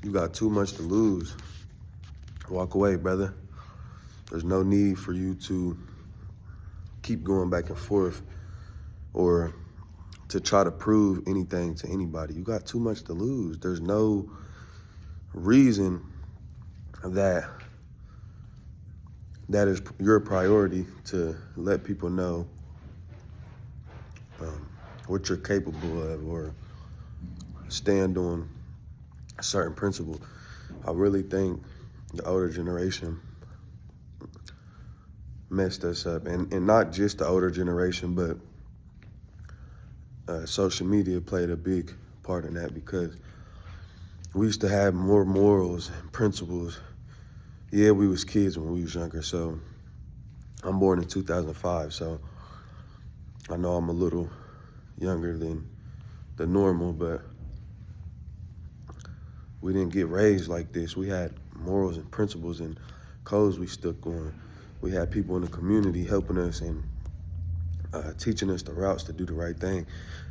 You got too much to lose. Walk away, brother. There's no need for you to keep going back and forth or to try to prove anything to anybody. You got too much to lose. There's no reason that is your priority to let people know what you're capable of or stand on a certain principle. I really think the older generation messed us up, and not just the older generation, but social media played a big part in that, because we used to have more morals and principles. Yeah, we was kids when we was younger, so I'm born in 2005, so I know I'm a little younger than the normal, but we didn't get raised like this. We had morals and principles and codes we stuck on. We had people in the community helping us and teaching us the routes to do the right thing.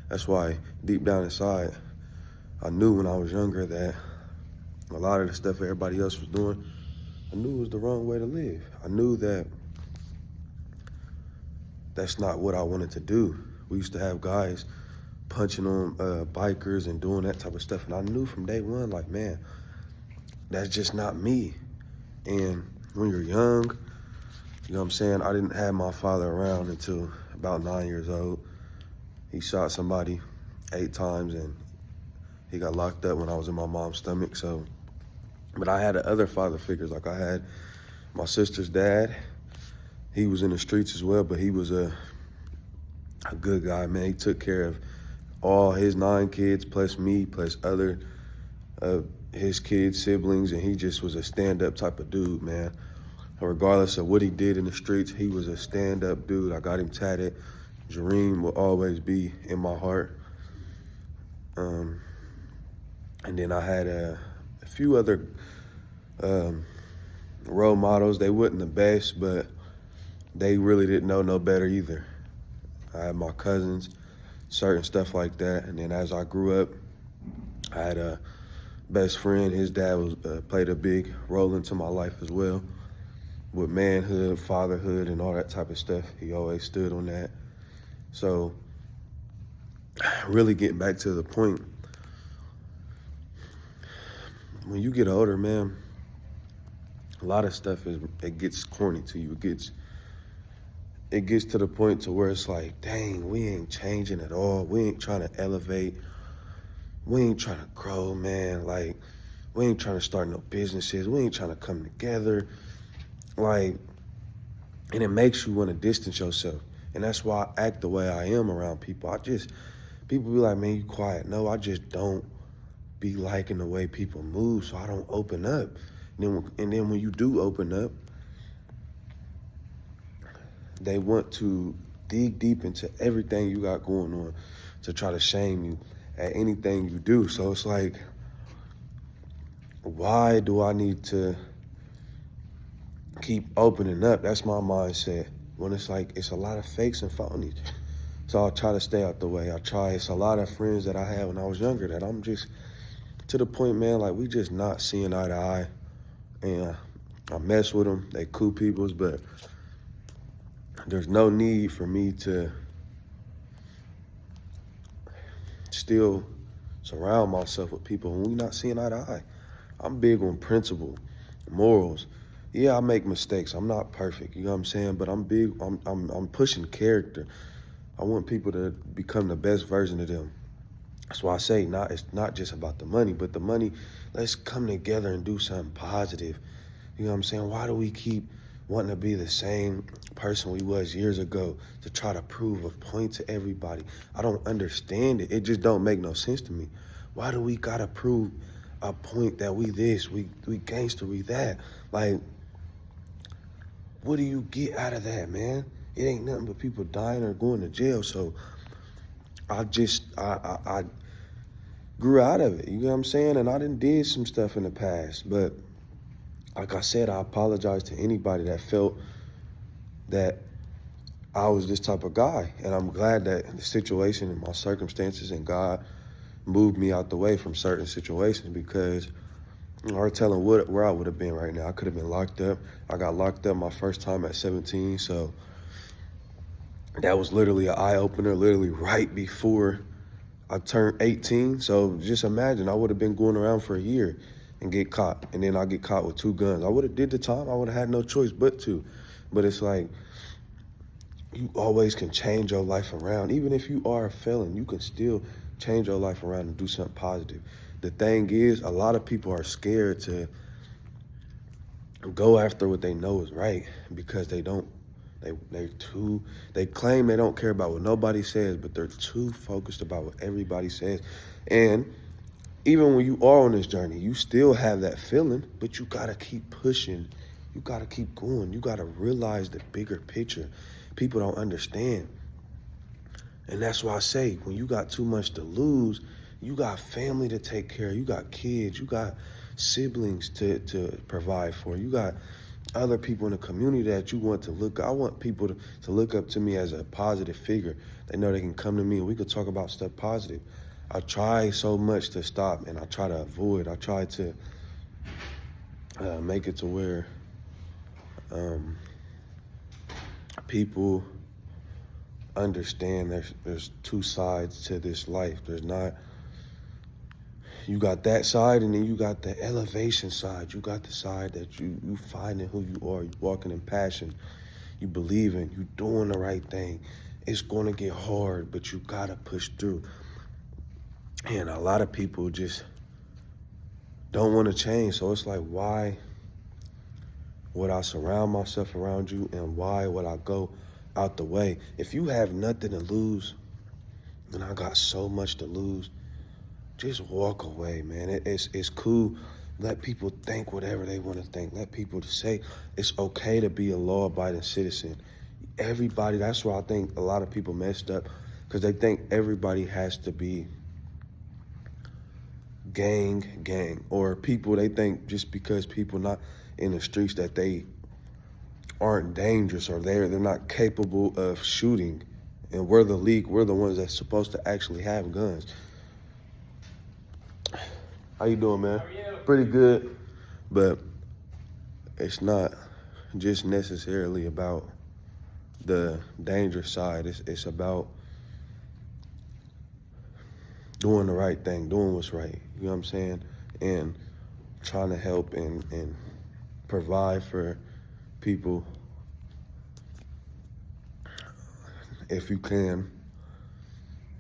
That's why deep down inside, I knew when I was younger that a lot of the stuff everybody else was doing, I knew it was the wrong way to live. I knew that that's not what I wanted to do. We used to have guys punching on bikers and doing that type of stuff, and I knew from day one, like, man, that's just not me. And when you're young, you know what I'm saying, I didn't have my father around until about 9 years old. He shot somebody 8 times, and he got locked up when I was in my mom's stomach. So, but I had other father figures. Like, I had my sister's dad. He was in the streets as well, but he was a good guy, man. He took care of all his 9 kids, plus me, plus other his kids, siblings, and he just was a stand-up type of dude, man. Regardless of what he did in the streets, he was a stand-up dude. I got him tatted. Jareem will always be in my heart. And then I had a few other role models. They wasn't the best, but they really didn't know no better either. I had my cousins, certain stuff like that. And then as I grew up, I had a best friend. His dad was played a big role into my life as well, with manhood, fatherhood, and all that type of stuff. He always stood on that. So really getting back to the point, when you get older, man, a lot of stuff it gets corny to you. It gets to the point to where it's like, dang, we ain't changing at all. We ain't trying to elevate. We ain't trying to grow, man. Like, we ain't trying to start no businesses. We ain't trying to come together. Like, and it makes you want to distance yourself. And that's why I act the way I am around people. People be like, man, you quiet. No, I just don't be liking the way people move, so I don't open up. And then when you do open up, they want to dig deep into everything you got going on to try to shame you at anything you do. So it's like, why do I need to keep opening up? That's my mindset. When it's like, it's a lot of fakes and phonies. So I try to stay out the way. It's a lot of friends that I had when I was younger that I'm just to the point, man, like, we just not seeing eye to eye. And I mess with them. They cool peoples, but there's no need for me to still surround myself with people when we not seeing eye to eye. I'm big on principle, morals. Yeah, I make mistakes. I'm not perfect, you know what I'm saying? But I'm big, I'm pushing character. I want people to become the best version of them. That's why I say it's not just about the money, but the money, let's come together and do something positive. You know what I'm saying? Why do we keep wanting to be the same person we was years ago to try to prove a point to everybody? I don't understand it. It just don't make no sense to me. Why do we gotta prove a point that we this, we gangster, we that? Like, what do you get out of that, man? It ain't nothing but people dying or going to jail. So I grew out of it, you know what I'm saying? And I did some stuff in the past, but like I said, I apologize to anybody that felt that I was this type of guy. And I'm glad that the situation and my circumstances and God moved me out the way from certain situations, because or telling where I would have been right now. I could have been locked up. I got locked up my first time at 17, so that was literally an eye-opener, literally right before I turned 18. So just imagine, I would have been going around for a year and get caught, and then I get caught with 2 guns. I would have did the time. I would have had no choice but to. But it's like, you always can change your life around. Even if you are a felon, you can still change your life around and do something positive. The thing is, a lot of people are scared to go after what they know is right because they don't. They claim they don't care about what nobody says, but they're too focused about what everybody says. And even when you are on this journey, you still have that feeling, but you gotta keep pushing. You gotta keep going. You gotta realize the bigger picture. People don't understand. And that's why I say, when you got too much to lose, you got family to take care of, you got kids, you got siblings to provide for, you got other people in the community that you want to look. I want people to look up to me as a positive figure. They know they can come to me and we could talk about stuff positive. I try so much to stop, and I try to avoid. I try to make it to where people understand there's 2 sides to this life. There's not, you got that side, and then you got the elevation side. You got the side that you finding who you are, you walking in passion, you believing, you doing the right thing. It's going to get hard, but you got to push through. And a lot of people just don't want to change. So it's like, why would I surround myself around you, and why would I go out the way? If you have nothing to lose, and I got so much to lose, just walk away, man. It's cool. Let people think whatever they want to think. Let people say it's okay to be a law-abiding citizen. Everybody, that's why I think a lot of people messed up, because they think everybody has to be gang, or people, they think just because people not in the streets that they aren't dangerous, or they're not capable of shooting. And we're the league, we're the ones that's supposed to actually have guns. How you doing, man? How are you? Pretty good. But it's not just necessarily about the dangerous side. It's about doing the right thing, doing what's right. You know what I'm saying? And trying to help and provide for people if you can.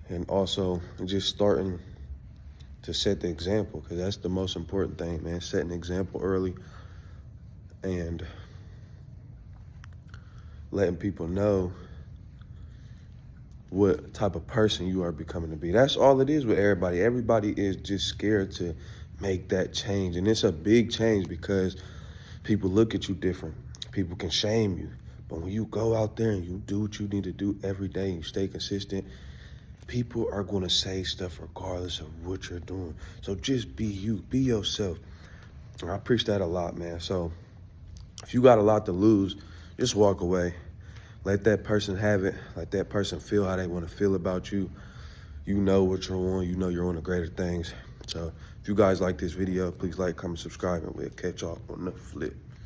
And also just starting to set the example, because that's the most important thing, man. Setting an example early and letting people know what type of person you are becoming to be. That's all it is with everybody. Everybody is just scared to make that change. And it's a big change because people look at you different. People can shame you. But when you go out there and you do what you need to do every day and you stay consistent, people are going to say stuff regardless of what you're doing. So just be you, be yourself. And I preach that a lot, man. So if you got a lot to lose, just walk away. Let that person have it. Let that person feel how they want to feel about you. You know what you're on. You know you're on the greater things. So if you guys like this video, please like, comment, subscribe, and we'll catch y'all on the flip.